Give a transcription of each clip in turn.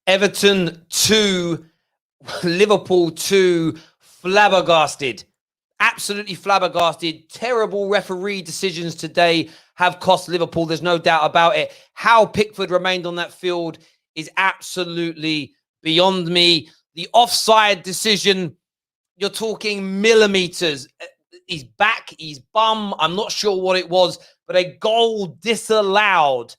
Everton 2, Liverpool 2, flabbergasted. Absolutely flabbergasted. Terrible referee decisions today have cost Liverpool. There's no doubt about it. How Pickford remained on that field is absolutely beyond me. The offside decision, you're talking millimeters. His back, his bum, I'm not sure what it was, but a goal disallowed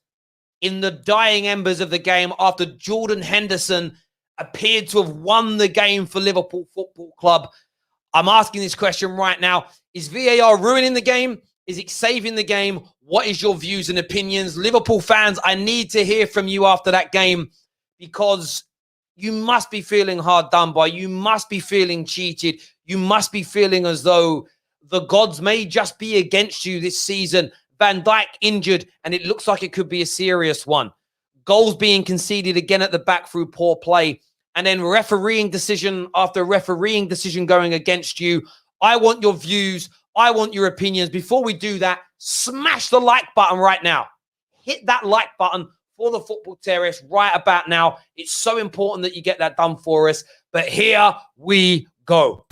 in the dying embers of the game after Jordan Henderson appeared to have won the game for Liverpool Football Club. I'm asking this question right now. Is VAR ruining the game? Is it saving the game? What is your views and opinions? Liverpool fans, I need to hear from you after that game, because you must be feeling hard done by. You must be feeling cheated. You must be feeling as though the gods may just be against you this season. Van Dijk injured, and it looks like it could be a serious one. Goals being conceded again at the back through poor play. And then refereeing decision after refereeing decision going against you. I want your views. I want your opinions. Before we do that, smash the like button right now. Hit that like button for the Football Terrace right about now. It's so important that you get that done for us. But here we go.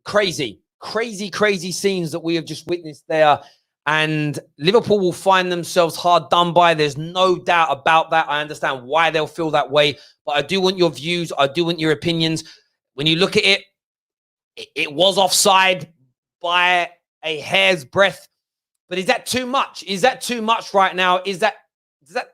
Crazy scenes that we have just witnessed there. And Liverpool will find themselves hard done by. There's no doubt about that. I understand why they'll feel that way. But I do want your views. I do want your opinions. When you look at it, it was offside by a hair's breadth. But is that too much? Is that too much right now? Does that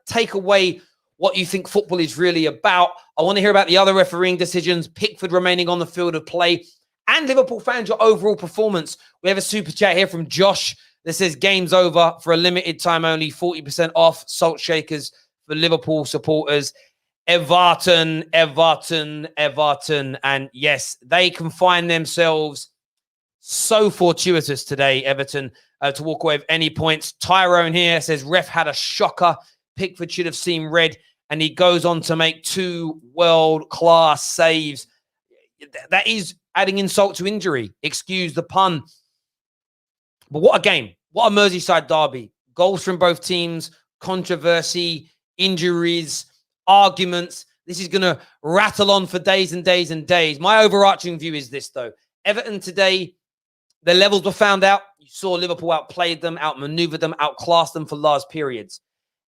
take away what you think football is really about? I want to hear about the other refereeing decisions, Pickford remaining on the field of play, and Liverpool fans, your overall performance. We have a super chat here from Josh that says, game's over for a limited time only, 40% off, salt shakers for Liverpool supporters. Everton. And yes, they can find themselves so fortuitous today, Everton, to walk away with any points. Tyrone here says, ref had a shocker. Pickford should have seen red. And he goes on to make 2 world-class saves. That is adding insult to injury. Excuse the pun. But what a game. What a Merseyside derby. Goals from both teams, controversy, injuries, arguments. This is going to rattle on for days and days and days. My overarching view is this, though. Everton today, their levels were found out. You saw Liverpool outplayed them, outmaneuvered them, outclassed them for large periods.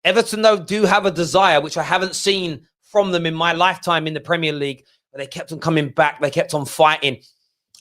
Everton, though, do have a desire, which I haven't seen from them in my lifetime in the Premier League. But they kept on coming back. They kept on fighting.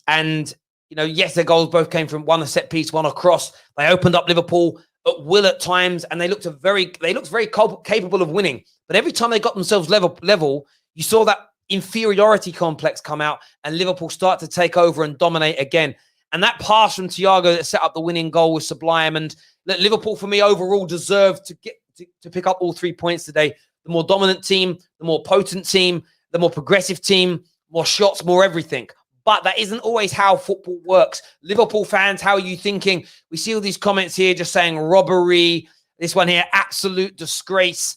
And, you know, yes, their goals both came from one a set piece, one a cross. They opened up Liverpool at will at times, and they looked very capable of winning. But every time they got themselves level, you saw that inferiority complex come out, and Liverpool start to take over and dominate again. And that pass from Thiago that set up the winning goal was sublime. And Liverpool, for me, overall deserved to pick up all 3 points today. The more dominant team, the more potent team, the more progressive team, more shots, more everything. But that isn't always how football works. Liverpool fans, how are you thinking? We see all these comments here just saying robbery. This one here, absolute disgrace.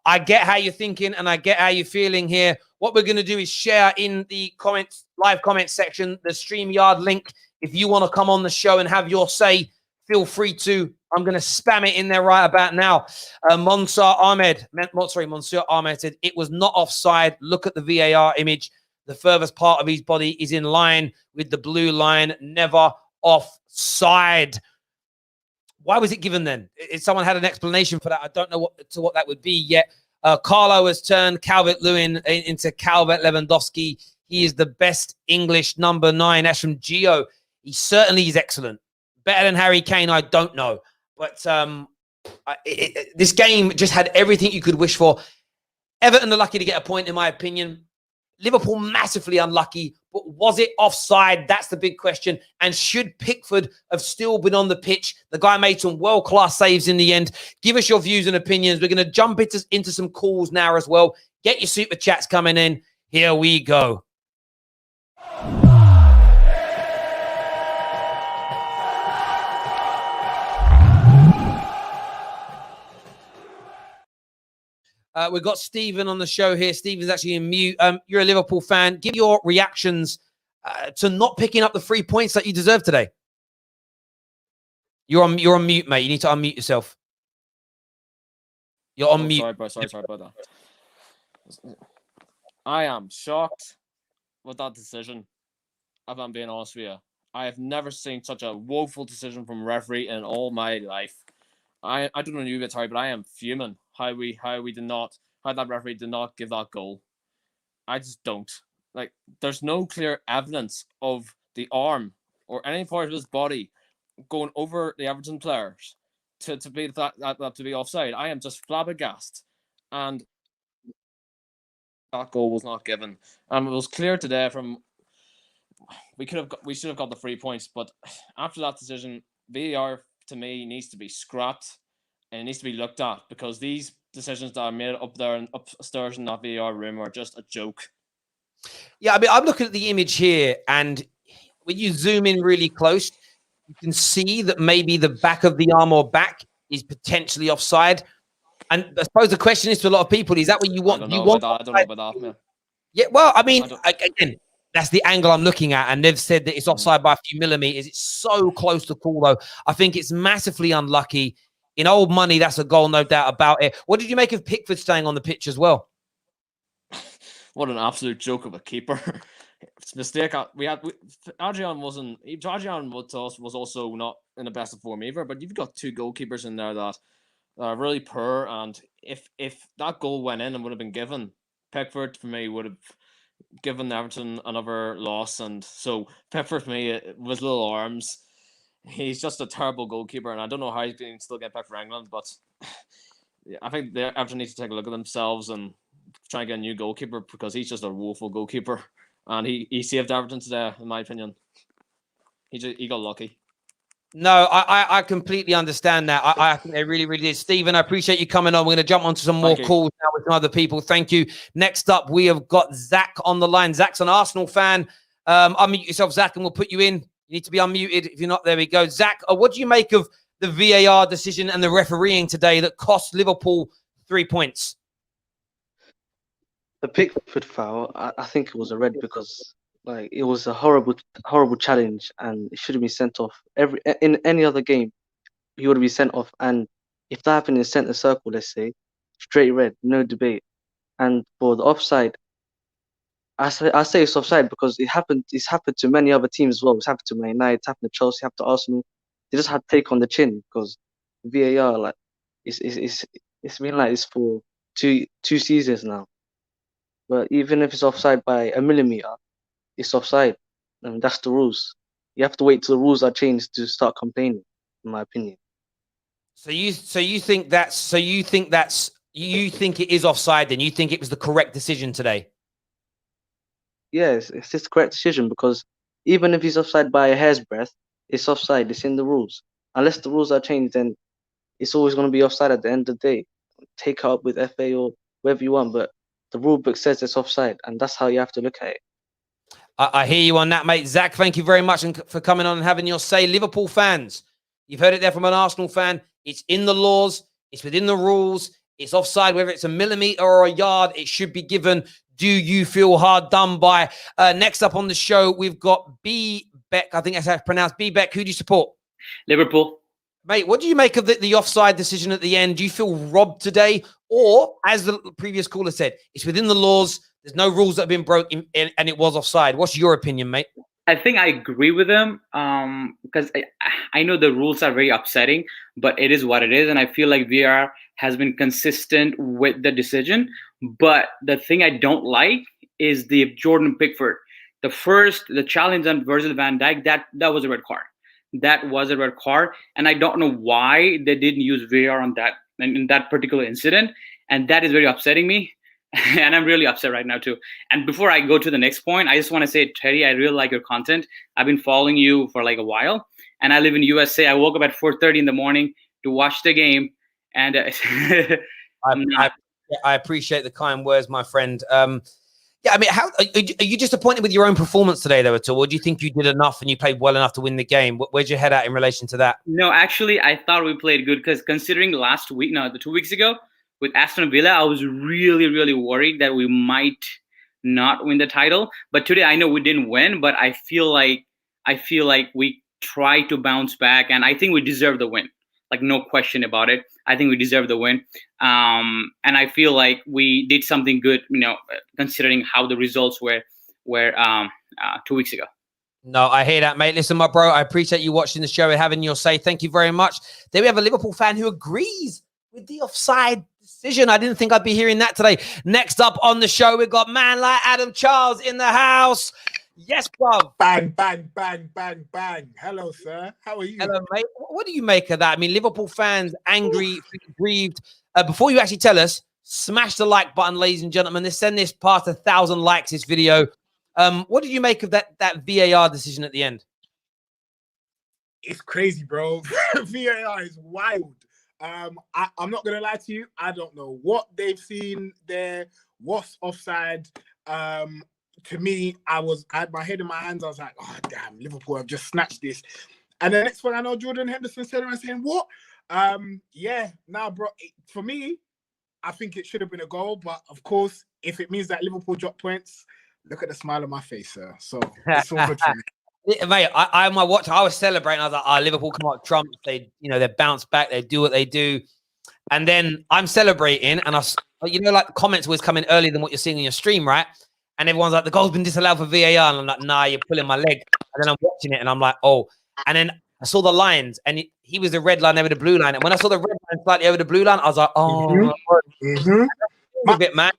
I get how you're thinking and I get how you're feeling here. What we're going to do is share in the comments, live comment section, the StreamYard link. If you want to come on the show and have your say, feel free to. I'm going to spam it in there right about now. Monsieur Ahmed said, it was not offside. Look at the VAR image. The furthest part of his body is in line with the blue line. Never offside. Why was it given then? If someone had an explanation for that, I don't know what that would be yet. Carlo has turned Calvert-Lewin into Calvert Lewandowski. He is the best English number 9. That's from Gio. He certainly is excellent. Better than Harry Kane, I don't know. But this game just had everything you could wish for. Everton are lucky to get a point, in my opinion. Liverpool massively unlucky. But was it offside? That's the big question. And should Pickford have still been on the pitch? The guy made some world-class saves in the end. Give us your views and opinions. We're going to jump into some calls now as well. Get your super chats coming in. Here we go. We've got Stephen on the show here. Stephen's actually in mute. You're a Liverpool fan. Give your reactions to not picking up the 3 points that you deserve today. You're on mute, mate. You need to unmute yourself. You're on mute. Sorry about that. I am shocked with that decision, if I'm being honest with you. I have never seen such a woeful decision from a referee in all my life. I don't know you, Terry, but I am fuming how that referee did not give that goal. I just don't. Like, there's no clear evidence of the arm or any part of his body going over the Everton players to be that to be offside. I am just flabbergasted, and that goal was not given. And it was clear today from we should have got the 3 points, but after that decision, VAR to me needs to be scrapped and it needs to be looked at, because these decisions that are made up there and upstairs in that VAR room are just a joke. Yeah, I mean, I'm looking at the image here, and when you zoom in really close, you can see that maybe the back of the arm or back is potentially offside. And I suppose the question is to a lot of people: is that what you want? I don't know about that, man. Yeah, well, I mean, again, that's the angle I'm looking at, and they've said that it's offside by a few millimeters. It's so close to call, though. I think it's massively unlucky. In old money, that's a goal, no doubt about it. What did you make of Pickford staying on the pitch as well? What an absolute joke of a keeper. It's a mistake. Adrian was also not in the best of form either, but you've got two goalkeepers in there that are really poor, and if that goal went in and would have been given, Pickford for me would have given Everton another loss. And so Pickford for me, with little arms, he's just a terrible goalkeeper, and I don't know how he's been still get picked for England, but I think Everton needs to take a look at themselves and try and get a new goalkeeper, because he's just a woeful goalkeeper, and he saved Everton today, in my opinion. He got lucky. No, I completely understand that. I think they really, really did. Stephen, I appreciate you coming on. We're going to jump onto some more calls now with some other people. Thank you. Next up, we have got Zach on the line. Zach's an Arsenal fan. Unmute yourself, Zach, and we'll put you in. You need to be unmuted. If you're not, there we go. Zach, what do you make of the VAR decision and the refereeing today that cost Liverpool 3 points? The Pickford foul, I think it was a red, because like it was a horrible challenge, and it should have been sent off. In any other game, he would have been sent off. And if that happened in centre circle, let's say, straight red, no debate. And for the offside, I say it's offside because it's happened to many other teams as well. It's happened to Man United, it's happened to Chelsea, happened to Arsenal. They just had to take on the chin, because VAR, like, it's been like this for two seasons now. But even if it's offside by a millimeter, it's offside, and that's the rules. You have to wait till the rules are changed to start complaining, in my opinion. So you think it is offside? Then you think it was the correct decision today? Yes, it's just the correct decision, because even if he's offside by a hair's breadth, it's offside. It's in the rules. Unless the rules are changed, then it's always going to be offside at the end of the day. Take it up with FA or wherever you want, but the rule book says it's offside, and that's how you have to look at it. I hear you on that, mate. Zach, thank you very much for coming on and having your say. Liverpool fans, you've heard it there from an Arsenal fan. It's in the laws. It's within the rules. It's offside, whether it's a millimeter or a yard, it should be given. Do you feel hard done by? Next up on the show, we've got B. Beck. I think that's how it's pronounced. B. Beck, who do you support? Liverpool. Mate, what do you make of the offside decision at the end? Do you feel robbed today? Or, as the previous caller said, it's within the laws. There's no rules that have been broken, and it was offside. What's your opinion, mate? I think I agree with him, because I know the rules are very upsetting, but it is what it is. And I feel like VAR has been consistent with the decision. But the thing I don't like is the Jordan Pickford. The challenge on Virgil van Dijk, that was a red card. That was a red card. And I don't know why they didn't use VAR on that, in that particular incident. And that is very upsetting me. And I'm really upset right now too. And before I go to the next point, I just want to say, Terry, I really like your content. I've been following you for like a while, and I live in USA. I woke up at 4:30 in the morning to watch the game, and I appreciate the kind words, my friend. Yeah, I mean, how are you disappointed with your own performance today, though, at all? Or do you think you did enough and you played well enough to win the game? Where's your head at in relation to that? No, actually, I thought we played good, because considering the 2 weeks ago, with Aston Villa, I was really, really worried that we might not win the title. But today, I know we didn't win, but I feel like we tried to bounce back, and I think we deserve the win. Like, no question about it. I think we deserve the win. And I feel like we did something good, considering how the results were 2 weeks ago. No, I hear that, mate. Listen, my bro, I appreciate you watching the show and having your say. Thank you very much. Then we have a Liverpool fan who agrees with the offside decision. I didn't think I'd be hearing that today. Next up on the show, we've got man like Adam Charles in the house. Yes, bro. Bang, bang, bang, bang, bang. Hello, sir. How are you? Hello, mate. What do you make of that? I mean, Liverpool fans angry, grieved. Before you actually tell us, smash the like button, ladies and gentlemen. Let's send this past 1,000 likes, this video. What did you make of that VAR decision at the end? It's crazy, bro. VAR is wild. I'm not gonna lie to you. I don't know what they've seen there. What's offside? To me, I had my head in my hands. I was like, oh damn, Liverpool have just snatched this. And the next one, I know Jordan Henderson said around saying, what? Bro. For me, I think it should have been a goal. But of course, if it means that Liverpool drop points, look at the smile on my face, sir. So it's all good for me. Mate, I was celebrating. I was like, Liverpool come out Trump. They bounce back. They do what they do. And then I'm celebrating. And like the comments always come in earlier than what you're seeing on your stream, right? And everyone's like, the goal's been disallowed for VAR. And I'm like, nah, you're pulling my leg. And then I'm watching it and I'm like, oh. And then I saw the lines and he was the red line over the blue line. And when I saw the red line slightly over the blue line, I was like, oh. A bit mad.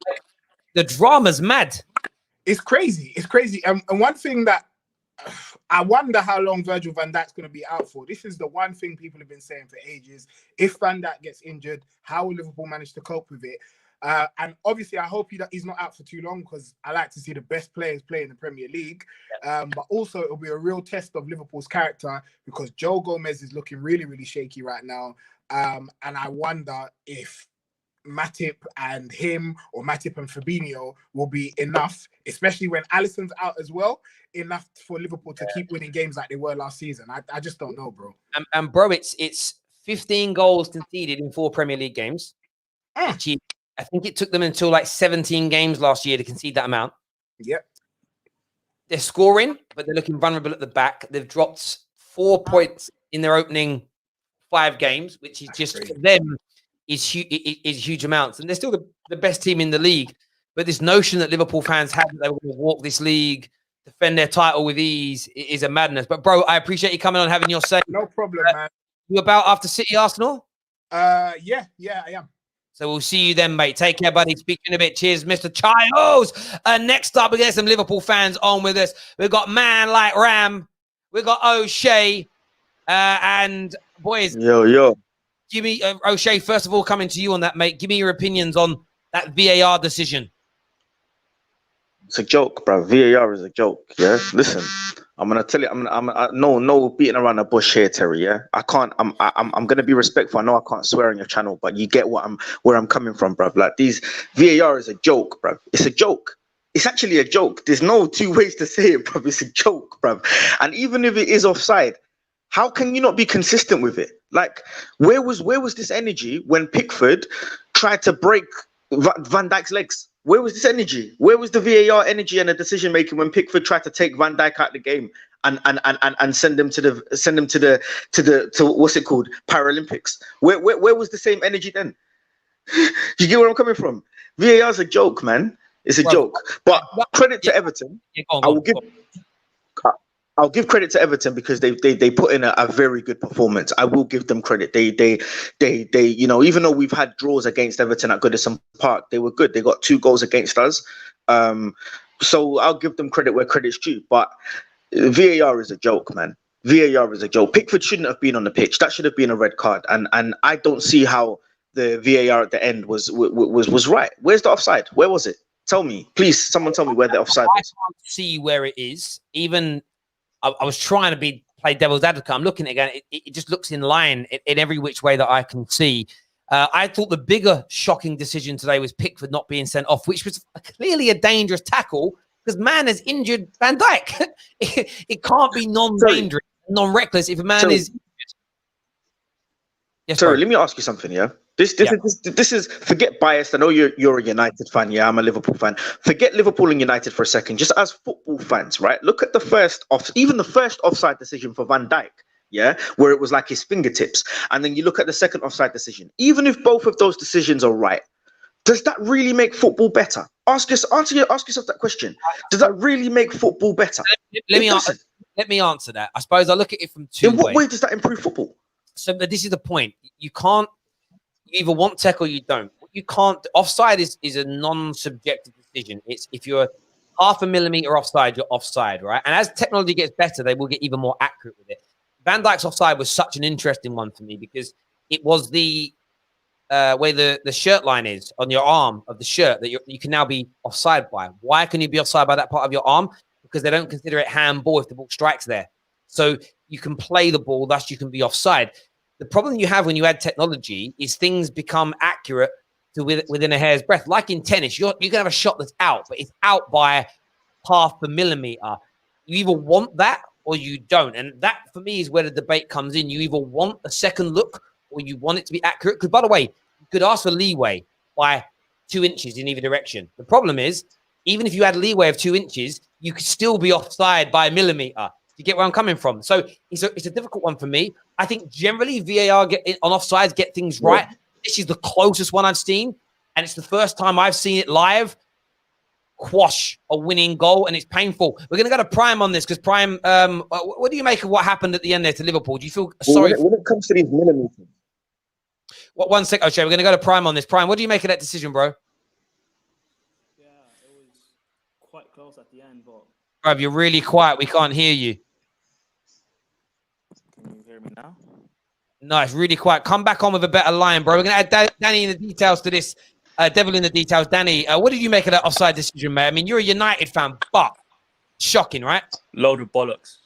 The drama's mad. It's crazy. It's crazy. And one thing that I wonder how long Virgil van Dijk's going to be out for. This is the one thing people have been saying for ages. If Van Dijk gets injured, how will Liverpool manage to cope with it? And obviously, I hope he's not out for too long because I like to see the best players play in the Premier League. But also, it'll be a real test of Liverpool's character because Joe Gomez is looking really, really shaky right now. And I wonder if Matip and him or Matip and Fabinho will be enough, especially when Alisson's out as well, enough for Liverpool to keep winning games like they were last season. I just don't know, bro. And bro, it's 15 goals conceded in 4 Premier League games. I think it took them until like 17 games last year to concede that amount. Yep. They're scoring, but they're looking vulnerable at the back. They've dropped 4 points in their opening 5 games, which is That's just crazy. for them is huge amounts. And they're still the best team in the league. But this notion that Liverpool fans had that they were going to walk this league, defend their title with ease is a madness. But bro, I appreciate you coming on, having your say. No problem, man. You about after City Arsenal? Yeah, I am. So we'll see you then, mate. Take care, buddy. Speak to you in a bit. Cheers, Mr. Childs. Next up, we get some Liverpool fans on with us. We've got man like Ram. We've got O'Shea. And boys, yo. Give me, O'Shea, first of all, coming to you on that, mate. Give me your opinions on that VAR decision. It's a joke, bro. VAR is a joke. Yeah. Listen, I'm gonna tell you. No beating around the bush here, Terry. Yeah. I can't. I'm gonna be respectful. I know I can't swear on your channel, but you get where I'm coming from, bro. Like these VAR is a joke, bro. It's a joke. It's actually a joke. There's no 2 ways to say it, bro. It's a joke, bro. And even if it is offside, how can you not be consistent with it? Like, where was this energy when Pickford tried to break Van Dijk's legs? Where was this energy? Where was the VAR energy and the decision making when Pickford tried to take Van Dijk out of the game and send him to the what's it called, Paralympics? Where was the same energy then? You get where I'm coming from? VAR is a joke, man. It's a joke. But credit to Everton. I'll give credit to Everton because they put in a very good performance. I will give them credit. They even though we've had draws against Everton at Goodison Park, they were good. They got 2 goals against us. So I'll give them credit where credit's due. But VAR is a joke, man. VAR is a joke. Pickford shouldn't have been on the pitch. That should have been a red card. And I don't see how the VAR at the end was right. Where's the offside? Where was it? Tell me, please. Someone tell me where the offside was. I can't see where it is. Even I was trying to play devil's advocate. I'm looking at it again. It just looks in line in every which way that I can see. I thought the bigger shocking decision today was Pickford not being sent off, which was clearly a dangerous tackle because man has injured Van Dijk. It can't be non-dangerous, non-reckless if a man is injured. Yes, sorry, let me ask you something, yeah? This is forget bias. I know you're a United fan. Yeah, I'm a Liverpool fan. Forget Liverpool and United for a second. Just as football fans, right? Look at the first offside decision for Van Dijk. Yeah, where it was like his fingertips, and then you look at the second offside decision. Even if both of those decisions are right, does that really make football better? Ask yourself that question. Does that really make football better? Let me answer that. I suppose I look at it from two In what ways. way does that improve football? So this is the point. You either want tech or you don't. You can't. Offside is a non-subjective decision. It's if you're half a millimeter offside, you're offside, right? And as technology gets better, they will get even more accurate with it. Van Dijk's offside was such an interesting one for me because it was the where the shirt line is on your arm of the shirt that you can now be offside by. Why can you be offside by that part of your arm? Because they don't consider it handball if the ball strikes there. So you can play the ball, thus you can be offside. The problem you have when you add technology is things become accurate to within a hair's breadth. Like in tennis, you can have a shot that's out, but it's out by half a millimeter. You either want that or you don't. And that, for me, is where the debate comes in. You either want a second look or you want it to be accurate. Because, by the way, you could ask for leeway by 2 inches in either direction. The problem is, even if you had leeway of 2 inches, you could still be offside by a millimeter. You get where I'm coming from? So it's a difficult one for me. I think generally VAR on offsides get things right. This is the closest one I've seen, and it's the first time I've seen it live quash a winning goal, and it's painful. We're going to go to Prime on this because Prime, what do you make of what happened at the end there to Liverpool? Do you feel sorry? When it comes to these millimeters. What, 1 sec, O'Shea. We're going to go to Prime on this. Prime, what do you make of that decision, bro? Yeah, it was quite close at the end, but... Bro, you're really quiet. We can't hear you. Can you hear me now? No, it's really quiet. Come back on with a better line, bro. We're going to add Danny in the details to this. Devil in the details. Danny, what did you make of that offside decision, mate? I mean, you're a United fan, but shocking, right? Load of bollocks.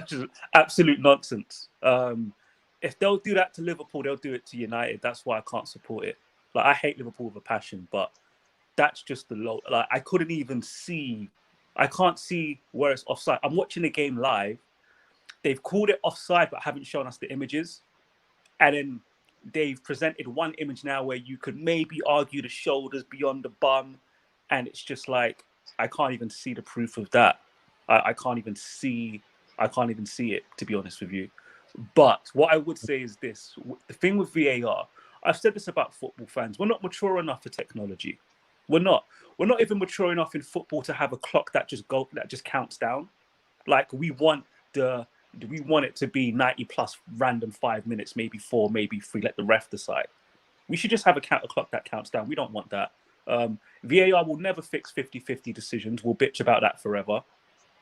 Just absolute nonsense. If they'll do that to Liverpool, they'll do it to United. That's why I can't support it. Like, I hate Liverpool with a passion, but that's just the low. Like, I can't see where it's offside. I'm watching the game live. They've called it offside, but haven't shown us the images. And then they've presented one image now where you could maybe argue the shoulders beyond the bum. And it's just like, I can't even see the proof of that. I can't even see it, to be honest with you. But what I would say is this. The thing with VAR, I've said this about football fans. We're not mature enough for technology. We're not even mature enough in football to have a clock that just counts down. Like, we want it to be 90 plus random 5 minutes, maybe 4, maybe 3, let the ref decide. We should just have a clock that counts down. We don't want that. VAR will never fix 50-50 decisions. We'll bitch about that forever.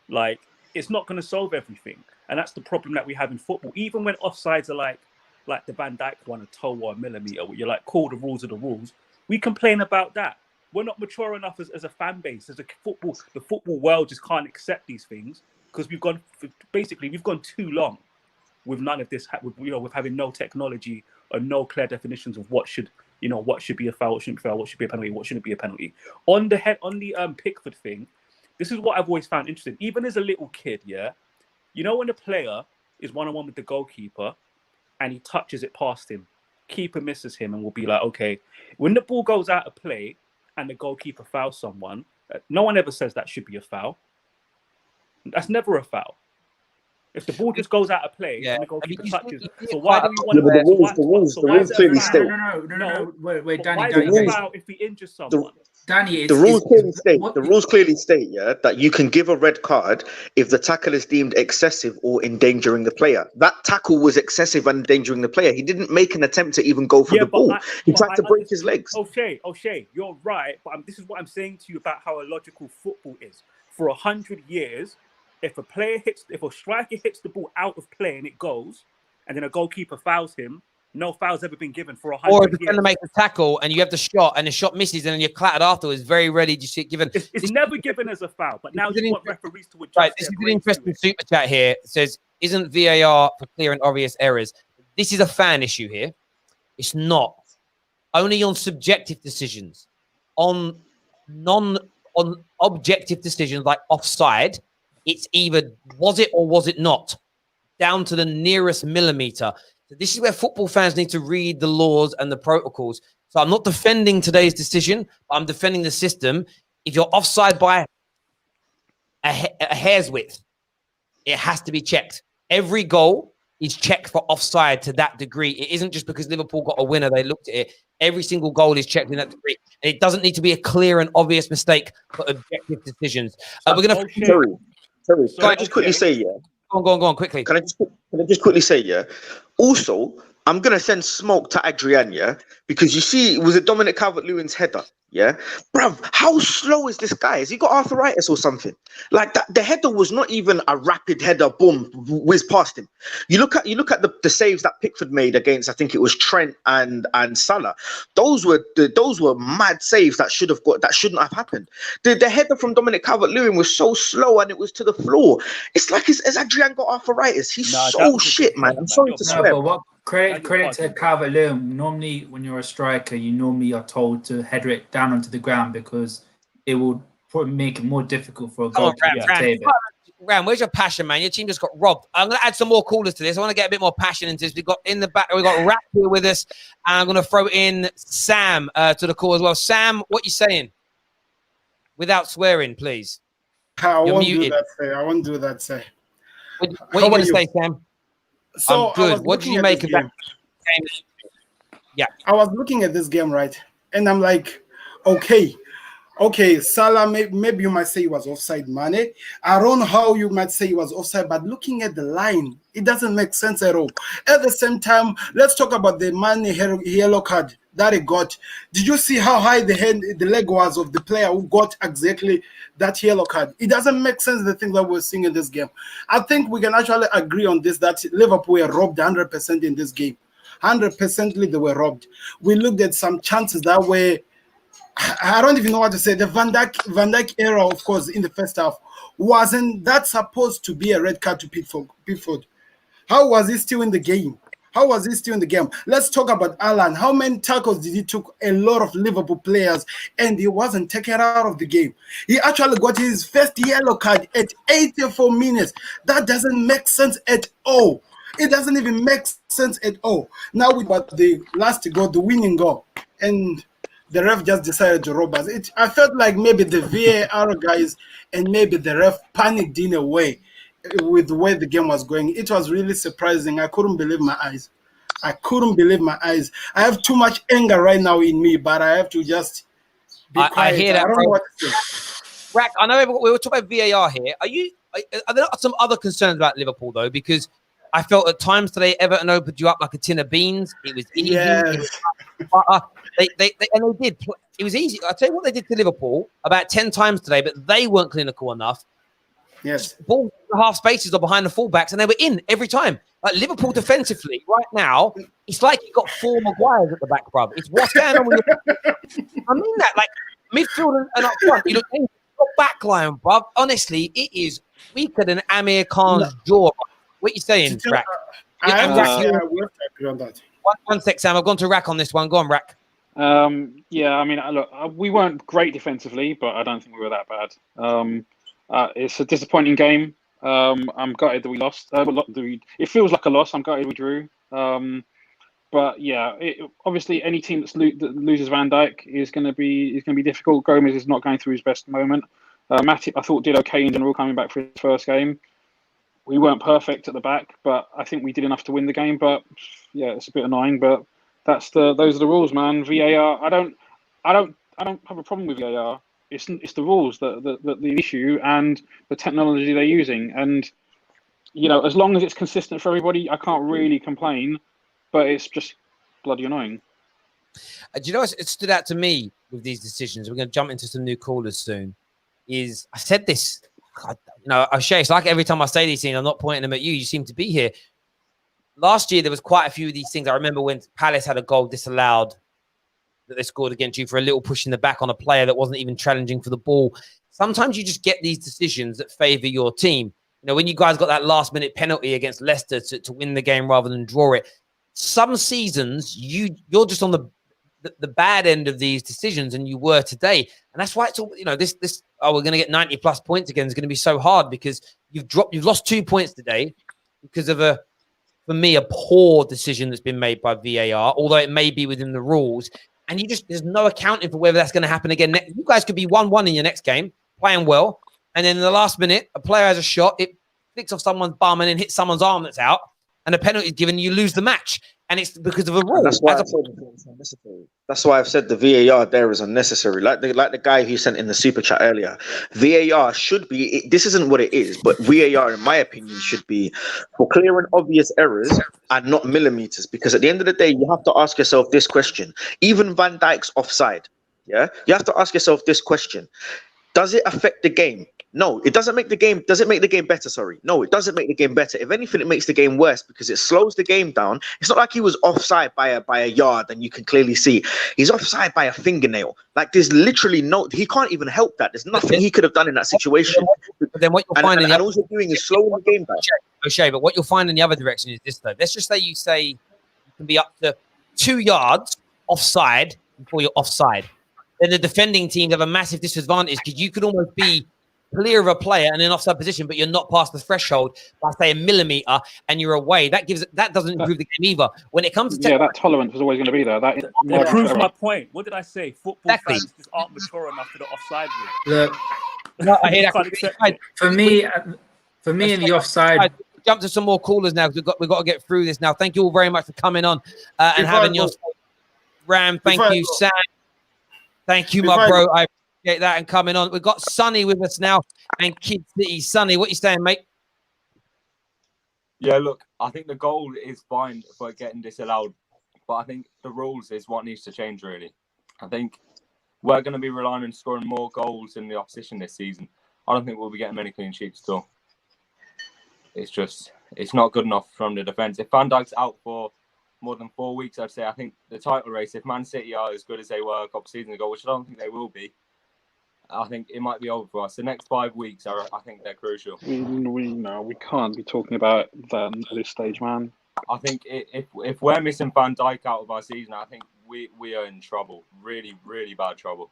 Like, it's not going to solve everything. And that's the problem that we have in football. Even when offsides are like the Van Dijk one, a toe or a millimeter, where you're like, cool, the rules are the rules. We complain about that. We're not mature enough as a fan base, the football world just can't accept these things because we've gone too long with none of this, with having no technology or no clear definitions of what should be a foul, what shouldn't be a foul, what should be a penalty, what shouldn't be a penalty. On the Pickford thing, this is what I've always found interesting. Even as a little kid, yeah, when a player is one-on-one with the goalkeeper and he touches it past him, keeper misses him and will be like, okay, when the ball goes out of play and the goalkeeper fouls someone, no one ever says that should be a foul. That's never a foul. If the ball just goes out of play and the goalkeeper touches, so why do we want to? The rules clearly state. No. Wait, Danny. Why is it a foul if he injures someone? Danny, the rules clearly state, yeah, that you can give a red card if the tackle is deemed excessive or endangering the player. That tackle was excessive and endangering the player. He didn't make an attempt to even go for the ball. He tried to break his legs. O'Shea, you're right, but this is what I'm saying to you about how illogical football is. For 100 years, if a striker hits the ball out of play and it goes, and then a goalkeeper fouls him, no foul's ever been given for 100 years. Or if you're going to make a tackle and you have the shot and the shot misses and then you're clattered afterwards, very rarely do you see it given. It's never given as a foul, but now you want referees to adjust. Right, this is an interesting super chat here. It says, isn't VAR for clear and obvious errors? This is a fan issue here. It's not. Only on subjective decisions. On objective decisions like offside, it's either was it or was it not, down to the nearest millimeter. So this is where football fans need to read the laws and the protocols. So I'm not defending today's decision, but I'm defending the system. If you're offside by a hair's width, it has to be checked. Every goal is checked for offside to that degree. It isn't just because Liverpool got a winner, they looked at it. Every single goal is checked in that degree. And it doesn't need to be a clear and obvious mistake for objective decisions. We're going to... Terry, can I just quickly say, yeah? Go on, quickly. Can I just quickly say, yeah? Also, I'm going to send smoke to Adrian, yeah? Because you see, it was a Dominic Calvert-Lewin's header, yeah? Bruv, how slow is this guy? Has he got arthritis or something? Like, that, the header was not even a rapid header, boom, whiz past him. You look at the saves that Pickford made against, I think it was Trent and Salah. Those were mad saves that shouldn't have happened. The header from Dominic Calvert-Lewin was so slow and it was to the floor. It's like, has Adrian got arthritis? He's so shit, man. I'm sorry to swear. But what credit to Calvert-Lewin. Normally, when you're a striker, you normally are told to header it down onto the ground because it will make it more difficult for a goalkeeper to save it. Ram, where's your passion, man? Your team just got robbed. I'm going to add some more callers to this. I want to get a bit more passion into this. We've got in the back, we've got Rack here with us, and I'm going to throw in Sam to the call as well. Sam, what you saying? Without swearing, please. I You're won't muted. do that, say. I won't do that, say. What are you going to say, Sam? So I'm good. What did you make of that game? Yeah. I was looking at this game, right? And I'm like, okay, Salah, maybe you might say he was offside, Mane. I don't know how you might say he was offside, but looking at the line, it doesn't make sense at all. At the same time, let's talk about the Mane yellow card that he got. Did you see how high the leg was of the player who got exactly that yellow card? It doesn't make sense, the things that we're seeing in this game. I think we can actually agree on this, that Liverpool were robbed 100% in this game. 100% they were robbed. We looked at some chances that were, I don't even know what to say. The Van Dijk era, of course, in the first half, wasn't that supposed to be a red card to Pickford? How was he still in the game? Let's talk about Alan. How many tackles did he took? A lot of Liverpool players, and he wasn't taken out of the game. He actually got his first yellow card at 84 minutes. That doesn't make sense at all. It doesn't even make sense at all. Now we got the last goal, the winning goal, and the ref just decided to rob us. I felt like maybe the VAR guys and maybe the ref panicked in a way with the way the game was going. It was really surprising. I couldn't believe my eyes. I have too much anger right now in me, but I have to just be quiet. I hear that, I don't bro. know what to say. Rack, I know we were talking about VAR here. Are there some other concerns about Liverpool, though? Because I felt at times today Everton opened you up like a tin of beans. It was easy. Yes. They did. It was easy. I'll tell you what they did to Liverpool about 10 times today, but they weren't clinical enough. Yes. Ball half spaces or behind the fullbacks, and they were in every time. Like Liverpool defensively, right now, it's like you got 4 Maguires at the back, bruv. It's what's going on with I mean that, like midfield and up front. You look at your back line, bruv. Honestly, it is weaker than Amir Khan's jaw. What are you saying, Rack? I have to agree on that. One sec, Sam. I've gone to Rack on this one. Go on, Rack. Yeah, I mean, look, we weren't great defensively, but I don't think we were that bad. It's a disappointing game. I'm gutted that we lost. It feels like a loss. I'm gutted we drew. But yeah, obviously any team that loses Van Dijk is going to be difficult. Gomez is not going through his best moment. Matip, I thought, did okay in general coming back for his first game. We weren't perfect at the back, but I think we did enough to win the game. But yeah, it's a bit annoying. But those are the rules, man. VAR. I don't have a problem with VAR. It's the rules that the issue and the technology they're using. And as long as it's consistent for everybody, I can't really complain. But it's just bloody annoying. Do you know what it stood out to me with these decisions? We're going to jump into some new callers soon. I said this. O'Shea, it's like every time I say these things, I'm not pointing them at you. You seem to be here. Last year, there was quite a few of these things. I remember when Palace had a goal disallowed that they scored against you for a little push in the back on a player that wasn't even challenging for the ball. Sometimes you just get these decisions that favour your team. When you guys got that last-minute penalty against Leicester to win the game rather than draw it, some seasons you're just on the bad end of these decisions, and you were today. And that's why it's all, we're going to get 90 plus points again. It's going to be so hard because you've lost 2 points today because of a for me, a poor decision that's been made by VAR, although it may be within the rules. And there's no accounting for whether that's going to happen again. You guys could be 1-1 in your next game, playing well. And then in the last minute, a player has a shot, it flicks off someone's bum and then hits someone's arm that's out. And a penalty is given, you lose the match. And it's because of a rule. That's why it's unnecessary. That's why I've said the VAR there is unnecessary. Like the guy who sent in the super chat earlier, VAR should be. This isn't what it is, but VAR, in my opinion, should be for clear and obvious errors and not millimeters. Because at the end of the day, you have to ask yourself this question. Even Van Dijk's offside. Yeah, you have to ask yourself this question: does it affect the game? No, it doesn't make the game. Does it make the game better? Sorry. No, it doesn't make the game better. If anything, it makes the game worse because it slows the game down. It's not like he was offside by a yard and you can clearly see. He's offside by a fingernail. Like there's literally he can't even help that. There's nothing he could have done in that situation. But then what you'll find in the all you're doing is slowing the game down. O'Shea, but what you'll find in the other direction is this though. Let's just say you can be up to 2 yards offside before you're offside. Then the defending teams have a massive disadvantage because you could almost be clear of a player in an offside position, but you're not past the threshold by say a millimeter, and you're away. That doesn't improve the game either. When it comes to that tolerance was always going to be there. That proves my point. What did I say? Football fans just aren't mature enough for the offside rule. Look, no, I hear that. For me, in the offside. Jump to some more callers now because we've got to get through this now. Thank you all very much for coming on and having your Ram. Thank you, Sam. Thank you, my bro. I appreciate that and coming on. We've got Sonny with us now and Kid City. Sonny, what you saying, mate? Yeah, look, I think the goal is fine for getting disallowed, but I think the rules is what needs to change, really. I think we're going to be relying on scoring more goals in the opposition this season. I don't think we'll be getting many clean sheets at all. It's not good enough from the defence. If Van Dijk's out for more than 4 weeks, I'd say I think the title race, if Man City are as good as they were a couple of seasons ago, which I don't think they will be, I think it might be over for us. The next 5 weeks, I think they're crucial. We can't be talking about that at this stage, man. I think if we're missing Van Dijk out of our season, I think we are in trouble. Really, really bad trouble.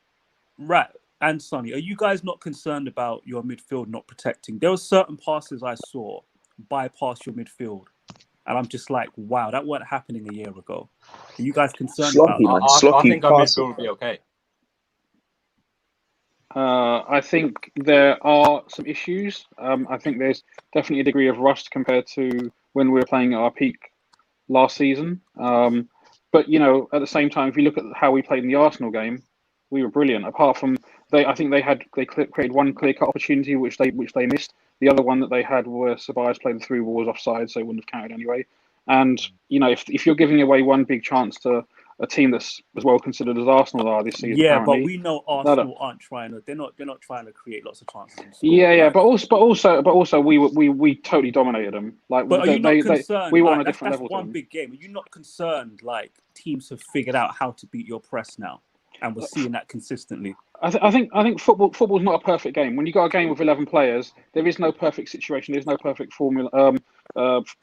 Right. And Sonny, are you guys not concerned about your midfield not protecting? There were certain passes I saw bypass your midfield. And I'm just like, wow, that wasn't happening a year ago. Are you guys concerned about that? I think our midfield will be okay. I think there are some issues. I think there's definitely a degree of rust compared to when we were playing at our peak last season. But, you know, at the same time, if you look at how we played in the Arsenal game, we were brilliant. Apart from, I think they created one clear-cut opportunity which they missed. The other one that they had where Sabai's played the through ball was offside, so it wouldn't have counted anyway. And, you know, if you're giving away one big chance to a team that's as well considered as Arsenal are this season. Yeah, but we know Arsenal aren't trying to. They're not trying to create lots of chances. Yeah, but also we totally dominated them. Like, but are you not concerned? We were on a different level. That's one big game. Are you not concerned? Like teams have figured out how to beat your press now, and we're seeing that consistently. I think football's not a perfect game. When you got a game with 11 players, there is no perfect situation. There's no perfect formula,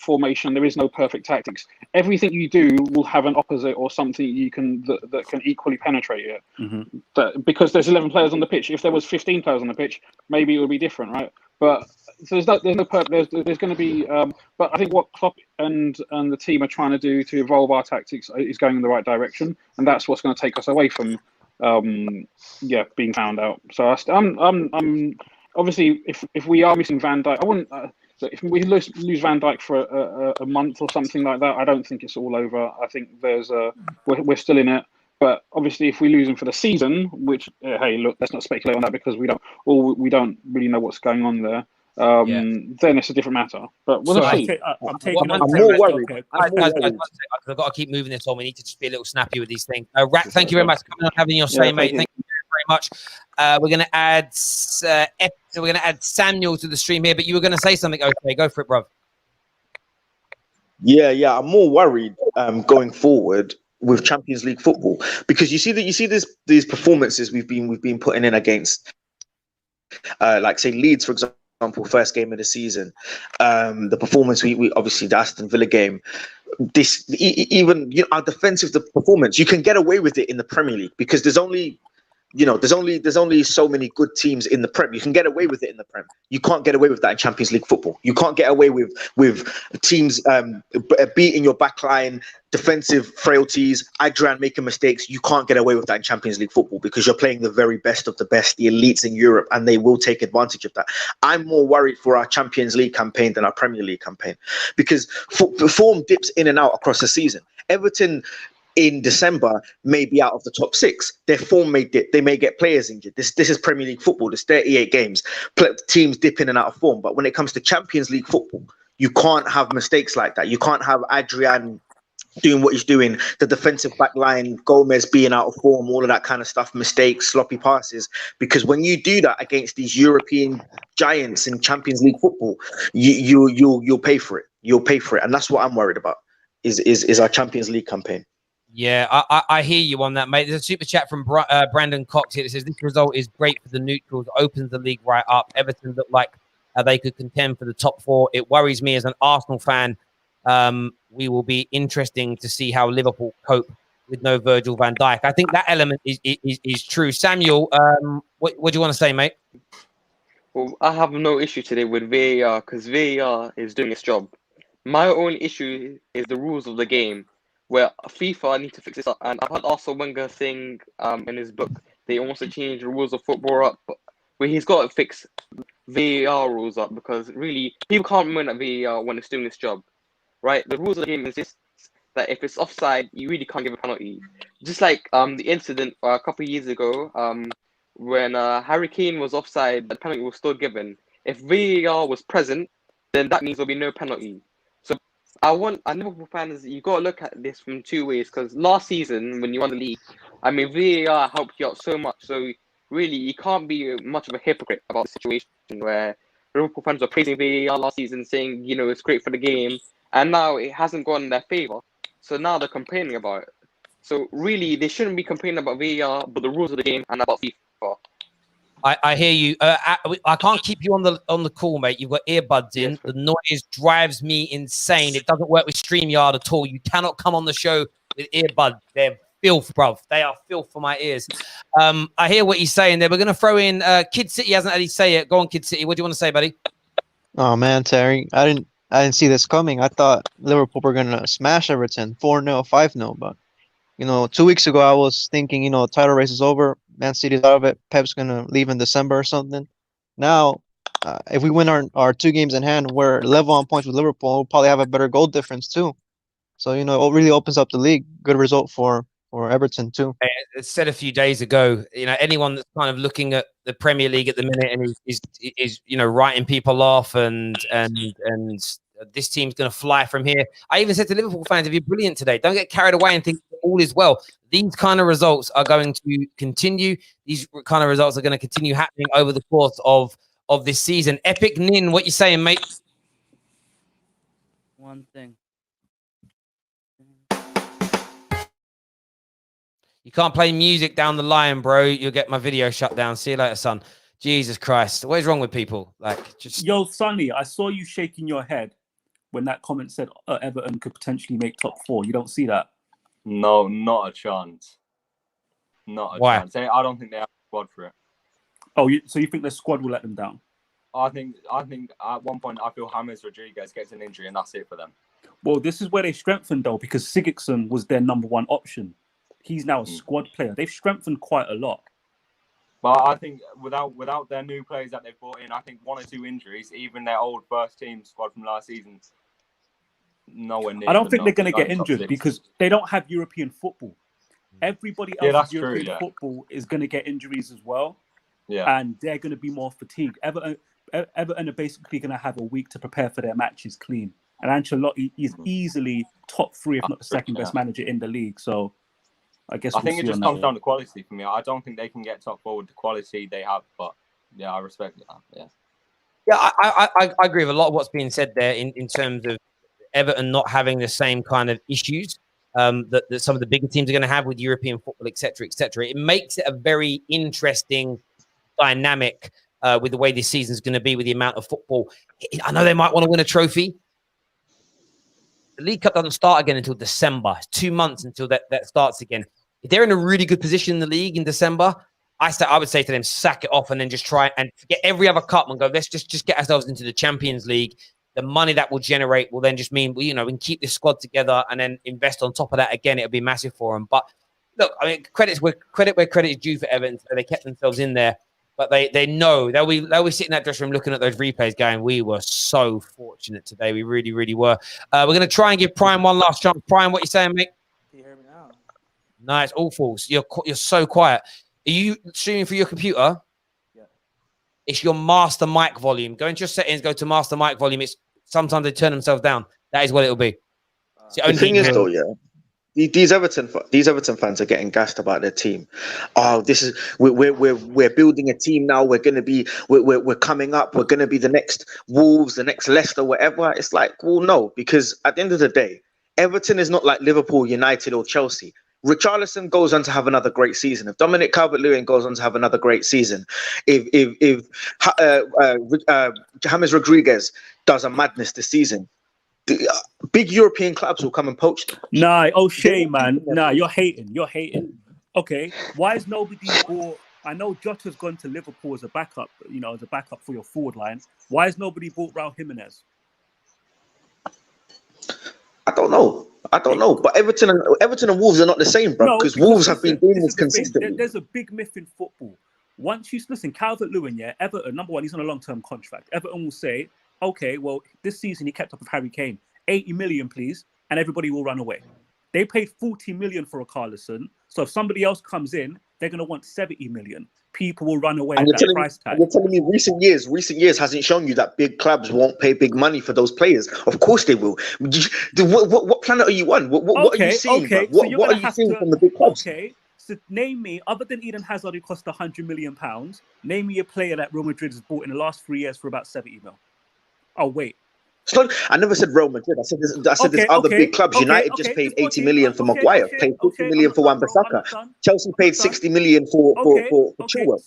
formation. There is no perfect tactics. Everything you do will have an opposite or something you can that can equally penetrate it. Mm-hmm. Because there's 11 players on the pitch. If there was 15 players on the pitch, maybe it would be different, right? But there's going to be. But I think what Klopp and the team are trying to do to evolve our tactics is going in the right direction, and that's what's going to take us away from. Being found out. So I'm obviously if we are missing Van Dijk, I wouldn't. If we lose Van Dijk for a month or something like that, I don't think it's all over. I think we're still in it. But obviously, if we lose him for the season, which hey, look, let's not speculate on that because we don't really know what's going on there. Then it's a different matter. But we'll see. I'm more worried. I've got to keep moving this on. We need to just be a little snappy with these things. Rat, thank you very much for coming on, having your say, mate. Thank you very much. We're going to add Samuel to the stream here, but you were going to say something. Okay, go for it, bro. Yeah. I'm more worried going forward with Champions League football because you see these performances we've been putting in against, like say Leeds, for example. First game of the season, the performance we obviously the Aston Villa game, even our defensive performance, you can get away with it in the Premier League because there's only You know, there's only so many good teams in the Prem. You can get away with it in the Prem. You can't get away with that in Champions League football. You can't get away with teams beating your backline, defensive frailties, Adrian making mistakes. You can't get away with that in Champions League football because you're playing the very best of the best, the elites in Europe, and they will take advantage of that. I'm more worried for our Champions League campaign than our Premier League campaign because form dips in and out across the season. Everton in December may be out of the top 6. Their form may dip. They may get players injured. This is Premier League football. There's 38 games. Teams dip in and out of form. But when it comes to Champions League football, you can't have mistakes like that. You can't have Adrian doing what he's doing, the defensive back line, Gomez being out of form, all of that kind of stuff, mistakes, sloppy passes. Because when you do that against these European giants in Champions League football, you'll pay for it. You'll pay for it. And that's what I'm worried about is our Champions League campaign. Yeah, I hear you on that, mate. There's a super chat from Brandon Cox here that says, this result is great for the neutrals, opens the league right up. Everton look like they could contend for the top 4. It worries me as an Arsenal fan. We will be interesting to see how Liverpool cope with no Virgil van Dijk. I think that element is true. Samuel, what do you want to say, mate? Well, I have no issue today with VAR because VAR is doing its job. My only issue is the rules of the game, where FIFA need to fix this up. And I've heard Arsene Wenger saying in his book they wants to change the rules of football up, where he's got to fix VAR rules up because really people can't win at VAR when it's doing its job, right? The rules of the game insist that if it's offside, you really can't give a penalty. Just like the incident a couple of years ago when Harry Kane was offside, the penalty was still given. If VAR was present, then that means there'll be no penalty. So I Liverpool fans, you got to look at this from 2 ways because last season when you won the league, I mean VAR helped you out so much. So really, you can't be much of a hypocrite about the situation where Liverpool fans were praising VAR last season, saying it's great for the game, and now it hasn't gone in their favour. So now they're complaining about it. So really, they shouldn't be complaining about VAR, but the rules of the game and about FIFA. I hear you. I can't keep you on the call, mate. You've got earbuds in. Yes, the noise drives me insane. It doesn't work with StreamYard at all. You cannot come on the show with earbuds. They're filth, bruv. They are filth for my ears. I hear what he's saying there. We're going to throw in Kid City. Hasn't had he say it. Go on, Kid City. What do you want to say, buddy? Oh man, Terry, I didn't see this coming. I thought Liverpool were gonna smash Everton 4-0, 5-0, but 2 weeks ago I was thinking, title race is over, Man City's out of it, Pep's gonna leave in December or something. Now, if we win our 2 games in hand, we're level on points with Liverpool. We'll probably have a better goal difference too. So it really opens up the league. Good result for Everton too. I said a few days ago, anyone that's kind of looking at the Premier League at the minute and is writing people off and this team's going to fly from here. I even said to Liverpool fans, if you're brilliant today, don't get carried away and think all is well. These kind of results are going to continue. These kind of results are going to continue happening over the course of this season. Epic Nin, what you saying, mate? One thing. You can't play music down the line, bro. You'll get my video shut down. See you later, son. Jesus Christ. What is wrong with people? Yo, Sonny, I saw you shaking your head when that comment said Everton could potentially make top 4. You don't see that? No, not a chance. Not a chance. I don't think they have a squad for it. Oh, so you think the squad will let them down? I think at one point I feel James Rodriguez gets an injury and that's it for them. Well, this is where they strengthened though, because Sigurdsson was their number 1 option. He's now a squad player. They've strengthened quite a lot. But I think without their new players that they've brought in, I think 1 or 2 injuries, even their old first team squad from last season, nowhere near. I don't think they're going to get injured because they don't have European football. Everybody else in European football is going to get injuries as well. Yeah. And they're going to be more fatigued. Everton are basically going to have a week to prepare for their matches clean. And Ancelotti is easily top 3, if not the second best manager in the league. So I think it just comes down to quality for me. I don't think they can get top 4 with the quality they have, but yeah, I respect that. Yeah, I agree with a lot of what's being said there in terms of Everton not having the same kind of issues that some of the bigger teams are going to have with European football, etc., etc. It makes it a very interesting dynamic with the way this season is going to be with the amount of football. I know they might want to win a trophy. The League Cup doesn't start again until December. It's 2 months until that starts again. If they're in a really good position in the league in December, I would say to them, sack it off and then just try and get every other cup and go, let's just get ourselves into the Champions League. The money that will generate will then just mean, we can keep this squad together and then invest on top of that. Again, it'll be massive for them. But look, I mean, credit where credit is due for Everton. So they kept themselves in there, but they know they'll be sitting in that dressing room looking at those replays going, we were so fortunate today. We really, really were. We're going to try and give Prime one last chance. Prime, what you saying, mate? Can you hear me now? Nice, all false. You're so quiet. Are you streaming through your computer? Yeah. It's your master mic volume. Go into your settings, go to master mic volume. It's sometimes they turn themselves down. That is what it'll be. The thing is, though, yeah, these Everton fans are getting gassed about their team. Oh, we're building a team now. We're coming up. We're gonna be the next Wolves, the next Leicester, whatever. It's like, well, no, because at the end of the day, Everton is not like Liverpool, United, or Chelsea. Richarlison goes on to have another great season. If Dominic Calvert-Lewin goes on to have another great season, if James Rodriguez does a madness this season, the big European clubs will come and poach them. Nah, O'Shea, man. Nah, you're hating. Okay, why is nobody bought? I know Jota's gone to Liverpool as a backup, as a backup for your forward line. Why has nobody bought Raul Jimenez? I don't know. But Everton and Wolves are not the same, bro. Because Wolves have been doing this consistently. There's a big myth in football. Once you listen, Calvert-Lewin, yeah, Everton, number one, he's on a long-term contract. Everton will say, okay, well, this season he kept up with Harry Kane. 80 million, please, and everybody will run away. They paid 40 million for a Carlison. So if somebody else comes in, they're going to want 70 million. People will run away at that price tag. You're telling me recent years hasn't shown you that big clubs won't pay big money for those players? Of course they will. What planet are you on? What are you seeing? Okay. What are you seeing from the big clubs? Okay, so name me, other than Eden Hazard, who cost £100 million, name me a player that Real Madrid has bought in the last 3 years for about 70 mil. Oh, wait. I never said Real Madrid. I said there's other big clubs. United just paid 80 million for Maguire, paid 50 million for Wan-Bissaka. Chelsea paid 60 million for Chilwell.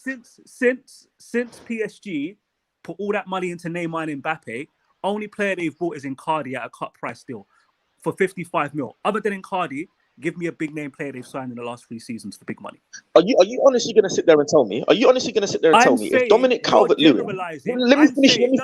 Since PSG put all that money into Neymar and Mbappe, only player they've bought is Icardi at a cut price deal for 55 mil. Other than Icardi, give me a big name player they've signed in the last 3 seasons for big money. Are you honestly going to sit there and tell me? If Dominic Calvert-Lewin? Let me finish. Are you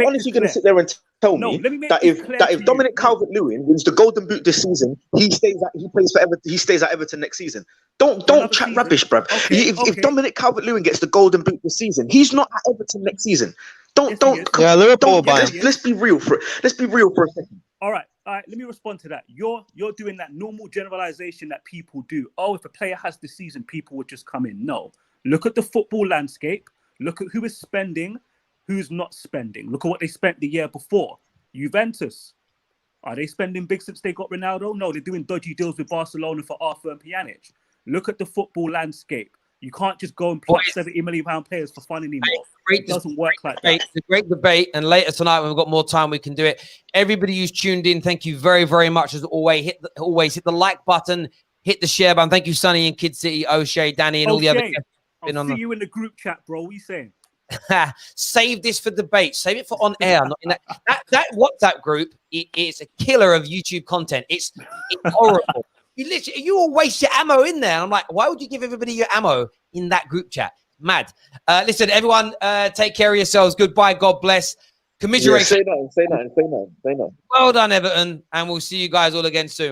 honestly going to sit there and tell me that if Dominic Calvert-Lewin wins the Golden Boot this season, he plays for Everton? He stays at Everton next season. Don't chat rubbish, bruv. If Dominic Calvert-Lewin gets the Golden Boot this season, he's not at Everton next season. Let's be real for it. Let's be real for a second. All right. Let me respond to that. You're doing that normal generalization that people do. Oh, if a player has this season, people would just come in. No. Look at the football landscape. Look at who is spending, who's not spending. Look at what they spent the year before. Juventus. Are they spending big since they got Ronaldo? No, they're doing dodgy deals with Barcelona for Arthur and Pjanic. Look at the football landscape. You can't just go and pluck £70 million players for fun anymore. It doesn't work like that. It's a great debate, and later tonight, when we've got more time, we can do it. Everybody who's tuned in, thank you very, very much. As always, hit the like button, hit the share button. Thank you, Sonny and Kid City, O'Shea, Danny, and all the other guests. I'll see you in the group chat, bro. What are you saying? Save this for debate. Save it for on air. Not in that WhatsApp group. It's a killer of YouTube content. It's horrible. You all waste your ammo in there. I'm like, why would you give everybody your ammo in that group chat? Mad. Listen, everyone, take care of yourselves. Goodbye. God bless. Commiseration. Say no. Well done, Everton. And we'll see you guys all again soon.